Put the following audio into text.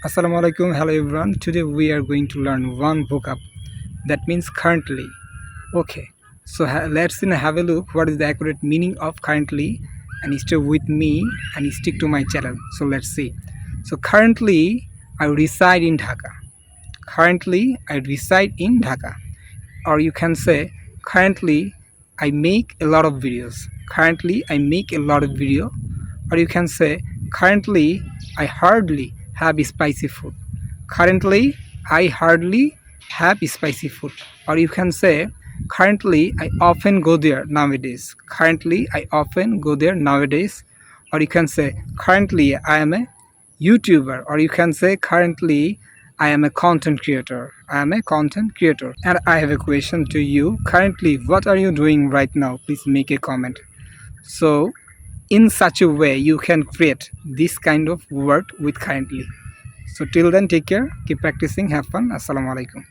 Assalamu alaikum. Hello everyone. Today we are going to learn one vocab that means currently. Okay, so let's have a look what is the accurate meaning of currently, and stay with me and stick to my channel. So let's see. So currently I reside in Dhaka. Currently I reside in Dhaka. Or you can say currently I make a lot of videos. Currently I make a lot of video. Or you can say currently I hardly have spicy food. Currently I hardly have spicy food. Or you can say currently I often go there nowadays. Currently I often go there nowadays. Or you can say currently I am a YouTuber. Or you can say currently I am a content creator. I am a content creator. And I have a question to you. Currently, what are you doing right now? Please make a comment. So, in such a way, you can create this kind of word with currently. So, till then, take care, keep practicing, have fun. Assalamu alaikum.